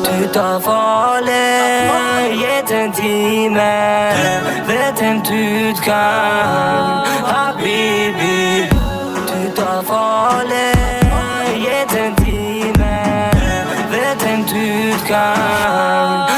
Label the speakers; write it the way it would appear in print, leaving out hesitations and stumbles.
Speaker 1: Ut av farlighet en time vet en utgang, habibi. Ut av farlighet en time vet en utgang.